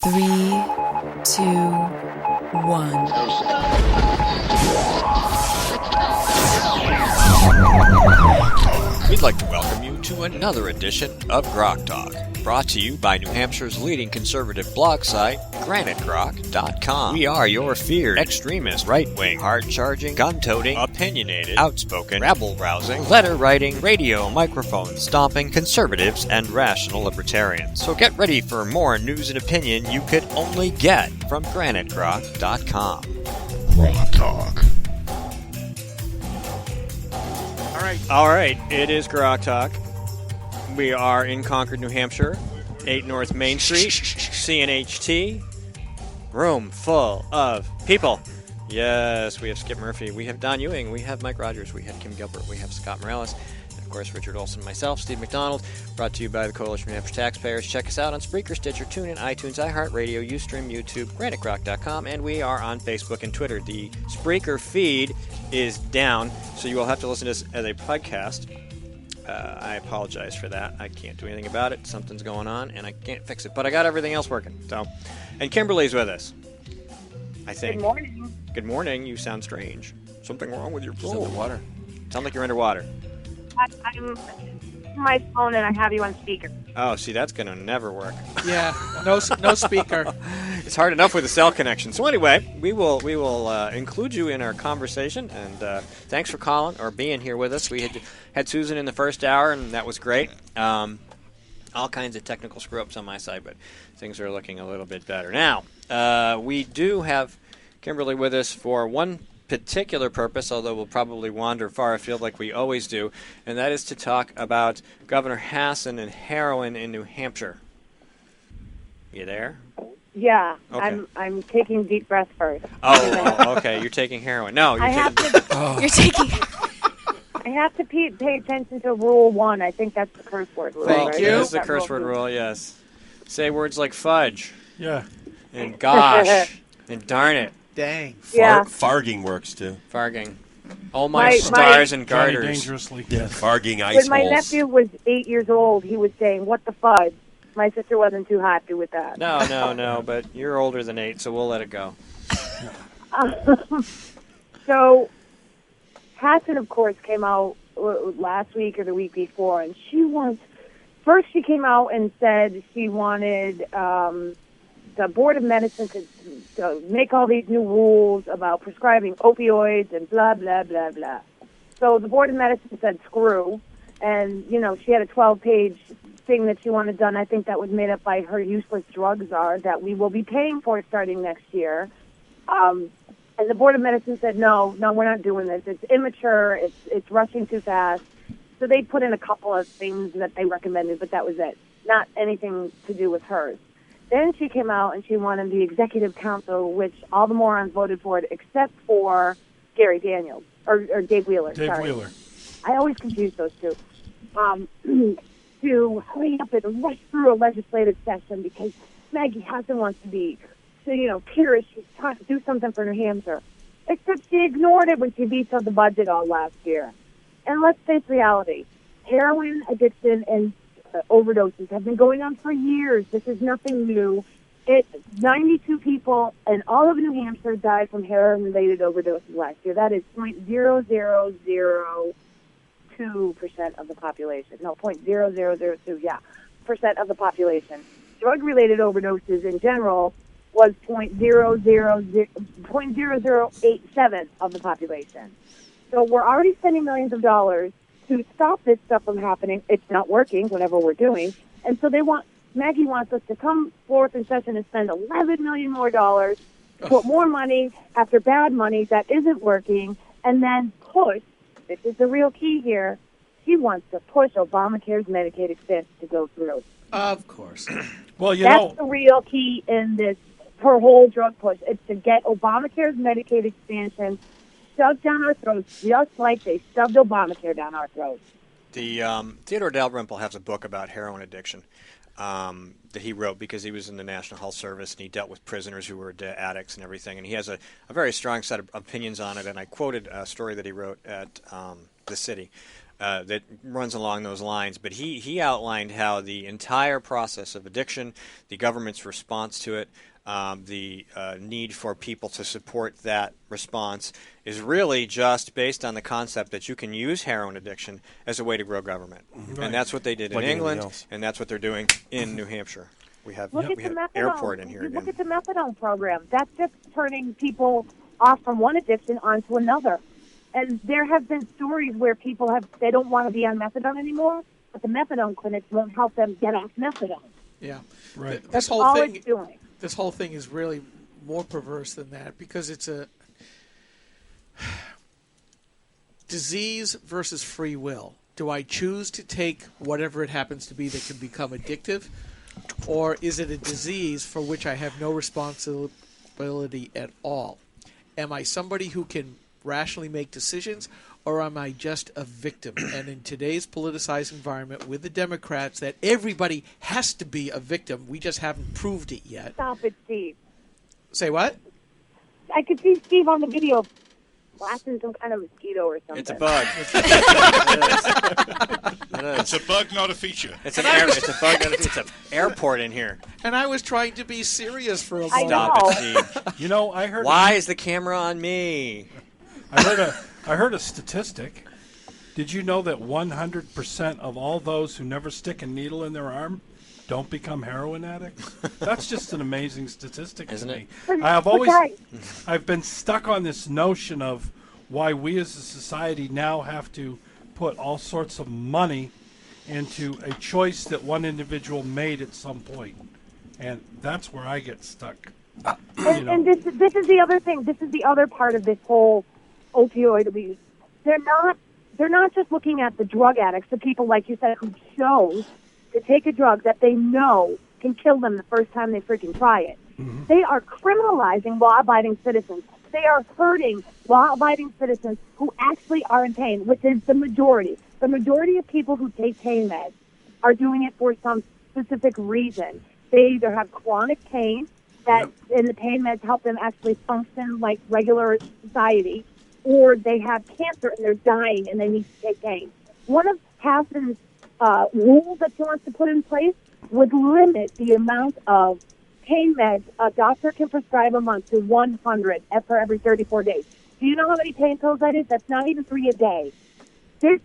Three, two, one. We'd like to welcome you to another edition of Grok Talk, brought to you by New Hampshire's leading conservative blog site, granitegrok.com. We are your feared extremist, right-wing, hard-charging, gun-toting, opinionated, outspoken, rabble-rousing, letter-writing, radio microphone stomping conservatives and rational libertarians. So get ready for more news and opinion you could only get from granitegrok.com. Grok Talk. All right, it is Grok Talk. We are in Concord, New Hampshire, 8 North Main Street, CNHT. Room full of people. Yes, we have Skip Murphy, we have Don Ewing, we have Mike Rogers, we have Kim Gilbert, we have Scott Morales, and of course Richard Olson, myself, Steve McDonald, brought to you by the Coalition of New Hampshire Taxpayers. Check us out on Spreaker, Stitcher, TuneIn, iTunes, iHeartRadio, Ustream, YouTube, GraniteGrok.com, and we are on Facebook and Twitter. The Spreaker feed is down, so you will have to listen to this as a podcast. I apologize for that. I can't do anything about it. Something's going on, and I can't fix it. But I got everything else working. And Kimberly's with us, I think. Good morning. Good morning. You sound strange. Something wrong with your phone? She's underwater. Sound like you're underwater. I'm my phone and I have you on speaker. Oh, see, that's going to never work. Yeah, no speaker. It's hard enough with a cell connection. So anyway, we will include you in our conversation, and thanks for calling or being here with us. We had Susan in the first hour, and that was great. All kinds of technical screw-ups on my side, but things are looking a little bit better. Now, we do have Kimberly with us for one particular purpose, although we'll probably wander far afield like we always do, and that is to talk about Governor Hassan and heroin in New Hampshire. You there? Yeah, Okay. I'm taking deep breaths first. Oh, okay. You're taking heroin. No, you're I have taking... to. You're taking. I have to pay attention to Rule 1. I think that's the curse word rule. Thank right? you. That is the That curse word rule, yes. Say words like fudge Yeah. and gosh and darn it. Dang. Yeah. Farging works too. Farging. Oh, my My- stars and Johnny garters. Dangerously. Yeah. Farging ice When my holes. nephew was 8 years old, he was saying, "What the fudge?" My sister wasn't too happy with that. No, but you're older than 8, so we'll let it go. So, Hassan, of course, came out last week or the week before, and first she came out and said she wanted the Board of Medicine to make all these new rules about prescribing opioids and blah, blah, blah, blah. So the Board of Medicine said screw, and, she had a 12-page thing that she wanted done. I think that was made up by her useless drug czar that we will be paying for starting next year. And the Board of Medicine said, no, we're not doing this. It's immature. It's rushing too fast. So they put in a couple of things that they recommended, but that was it. Not anything to do with hers. Then she came out and she wanted the Executive Council, which all the morons voted for it except for Gary Daniels, or Dave Wheeler. Dave sorry. Wheeler. I always confuse those two. To hurry up and rush through a legislative session because Maggie Hassan wants to be, purish, she's trying to do something for New Hampshire. Except she ignored it when she vetoed the budget all last year. And let's face reality. Heroin addiction and overdoses have been going on for years. This is nothing new. 92 people in all of New Hampshire died from heroin-related overdoses last year. That is 0.0002% of the population. No, 0.0002, percent of the population. Drug-related overdoses in general was 0.0087 of the population. So we're already spending millions of dollars to stop this stuff from happening. It's not working, whatever we're doing. And so Maggie wants us to come forth in session and spend $11 million more dollars, put more money after bad money that isn't working, and then push, this is the real key here, she wants to push Obamacare's Medicaid expansion to go through. Of course. Well, That's the real key in this, her whole drug push. It's to get Obamacare's Medicaid expansion shoved down our throats, just like they shoved Obamacare down our throats. The Theodore Dalrymple has a book about heroin addiction that he wrote because he was in the National Health Service and he dealt with prisoners who were addicts and everything. And he has a very strong set of opinions on it. And I quoted a story that he wrote at the City that runs along those lines. But he outlined how the entire process of addiction, the government's response to it, the need for people to support that response is really just based on the concept that you can use heroin addiction as a way to grow government. Right. And that's what they did Like in anything England, else. and that's what they're doing in New Hampshire. We have Look at the methadone. airport in here You again. look at the methadone program. That's just turning people off from one addiction onto another. And there have been stories where people they don't want to be on methadone anymore, but the methadone clinics won't help them get off methadone. Yeah. Right. This That's whole all thing. it's doing. This whole thing is really more perverse than that because it's a disease versus free will. Do I choose to take whatever it happens to be that can become addictive, or is it a disease for which I have no responsibility at all? Am I somebody who can rationally make decisions, or am I just a victim? And in today's politicized environment with the Democrats, that everybody has to be a victim, we just haven't proved it yet. Stop it, Steve. Say what? I could see Steve on the video blasting some kind of mosquito or something. It's a bug. It is. It's a bug, not a feature. It's a bug. It's an airport in here. And I was trying to be serious for a I moment. Stop know. it, Steve. You know, I heard. Why is the camera on me? I heard a statistic. Did you know that 100% of all those who never stick a needle in their arm don't become heroin addicts? That's just an amazing statistic, Isn't to it? me. I've been stuck on this notion of why we as a society now have to put all sorts of money into a choice that one individual made at some point, and that's where I get stuck. And this is the other thing. This is the other part of this whole opioid abuse. They're not just looking at the drug addicts, the people like you said who chose to take a drug that they know can kill them the first time they freaking try it. Mm-hmm. They are criminalizing law-abiding citizens. They are hurting law-abiding citizens who actually are in pain, which is the majority. The majority of people who take pain meds are doing it for some specific reason. They either have chronic pain, and the pain meds help them actually function like regular society, or they have cancer and they're dying and they need to take pain. One of Hassan's rules that he wants to put in place would limit the amount of pain meds a doctor can prescribe a month to 100 for every 34 days. Do you know how many pain pills that is? That's not even 3 a day. This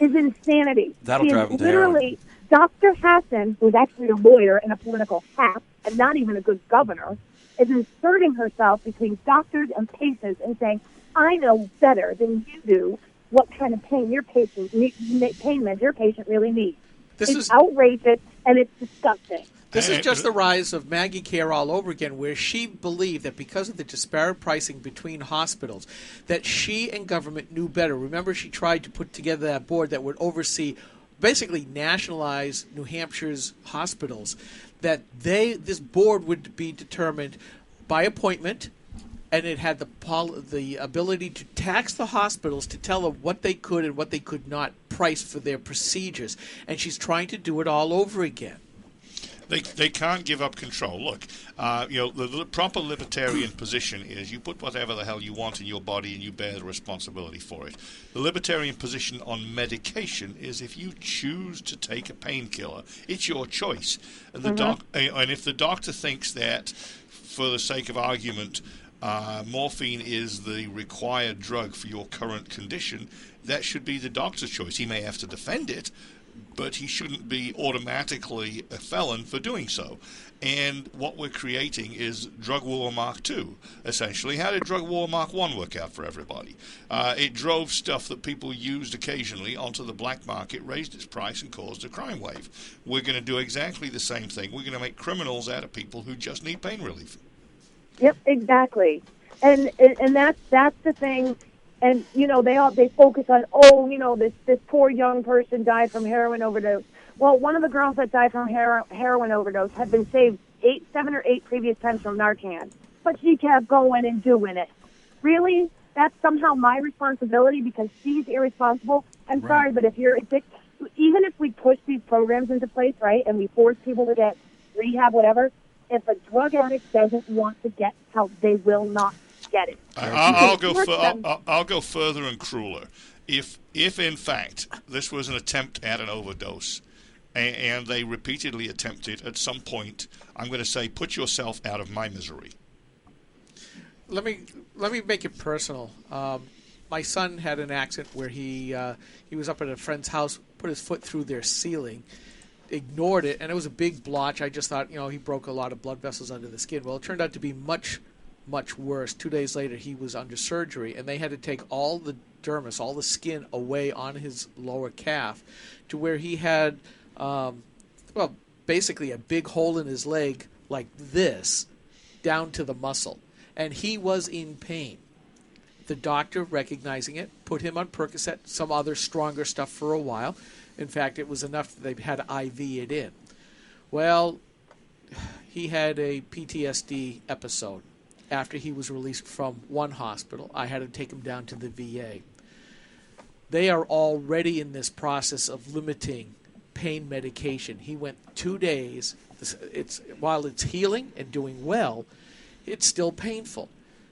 is insanity. That'll drive him to literally, Dr. Hassan, who's actually a lawyer and a political hack and not even a good governor, is inserting herself between doctors and patients and saying, I know better than you do what kind of pain your patient pain meds your patient really needs. It's outrageous and it's disgusting. This is just the rise of Maggie Care all over again, where she believed that because of the disparate pricing between hospitals, that she and government knew better. Remember, she tried to put together that board that would oversee, basically nationalize New Hampshire's hospitals, that this board would be determined by appointment, and it had the ability to tax the hospitals to tell them what they could and what they could not price for their procedures. And she's trying to do it all over again. They can't give up control. Look, the proper libertarian position is you put whatever the hell you want in your body and you bear the responsibility for it. The libertarian position on medication is if you choose to take a painkiller, it's your choice. And and if the doctor thinks that, for the sake of argument, morphine is the required drug for your current condition, that should be the doctor's choice. He may have to defend it, but he shouldn't be automatically a felon for doing so. And what we're creating is Drug War Mark II, essentially. How did Drug War Mark I work out for everybody? It drove stuff that people used occasionally onto the black market, raised its price, and caused a crime wave. We're going to do exactly the same thing. We're going to make criminals out of people who just need pain relief. Yep, exactly. And that's the thing. And, they focus on, this poor young person died from heroin overdose. Well, one of the girls that died from heroin overdose had been saved 7 or 8 previous times from Narcan. But she kept going and doing it. Really? That's somehow my responsibility because she's irresponsible? I'm sorry, but if you're addicted, even if we push these programs into place, right, and we force people to get rehab, whatever, if a drug addict doesn't want to get help, they will not get it. I'll go further and crueler. if in fact this was an attempt at an overdose, and they repeatedly attempt it, at some point, I'm going to say, put yourself out of my misery. Let me make it personal. My son had an accident where he was up at a friend's house, put his foot through their ceiling, ignored it, and it was a big blotch. I just thought, he broke a lot of blood vessels under the skin. Well, it turned out to be much, much worse. 2 days later, he was under surgery, and they had to take all the dermis, all the skin away on his lower calf, to where he had, basically a big hole in his leg like this, down to the muscle. And he was in pain. The doctor, recognizing it, put him on Percocet, some other stronger stuff for a while. In fact, it was enough that they had to IV it in. Well, he had a PTSD episode after he was released from one hospital. I had to take him down to the VA. They are already in this process of limiting pain medication. He went 2 days. While it's healing and doing well, it's still painful.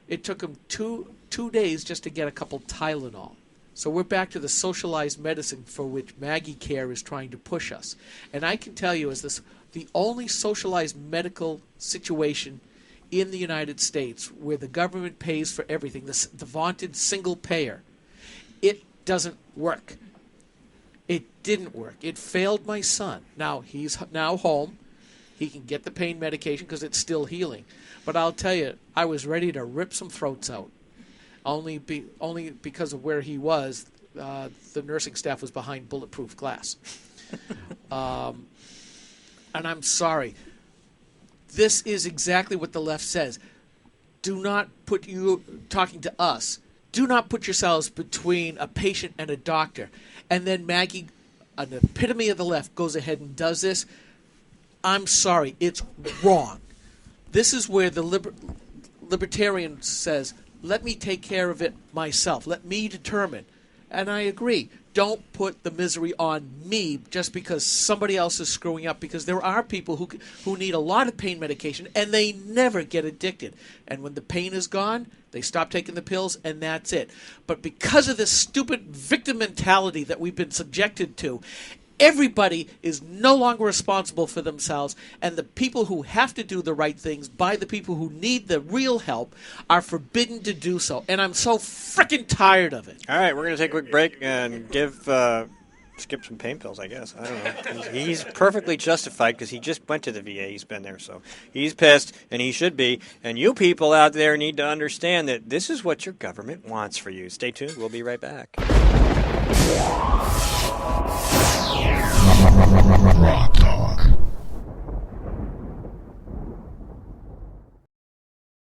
It took him two days just to get a couple Tylenol. So we're back to the socialized medicine for which Maggie Care is trying to push us. And I can tell you, the only socialized medical situation in the United States where the government pays for everything, the vaunted single payer, it doesn't work. It didn't work. It failed my son. Now, he's now home. He can get the pain medication because it's still healing. But I'll tell you, I was ready to rip some throats out. Only because of where he was, the nursing staff was behind bulletproof glass. And I'm sorry. This is exactly what the left says. Do not put talking to us. Do not put yourselves between a patient and a doctor. And then Maggie, an epitome of the left, goes ahead and does this. I'm sorry. It's wrong. This is where the libertarian says, let me take care of it myself. Let me determine. And I agree. Don't put the misery on me just because somebody else is screwing up, because there are people who need a lot of pain medication and they never get addicted. And when the pain is gone, they stop taking the pills and that's it. But because of this stupid victim mentality that we've been subjected to, everybody is no longer responsible for themselves, and the people who have to do the right things by the people who need the real help are forbidden to do so. And I'm so freaking tired of it. All right, we're going to take a quick break and skip some pain pills, I guess. I don't know. He's perfectly justified because he just went to the VA. He's been there, so he's pissed, and he should be. And you people out there need to understand that this is what your government wants for you. Stay tuned. We'll be right back. Rock Talk.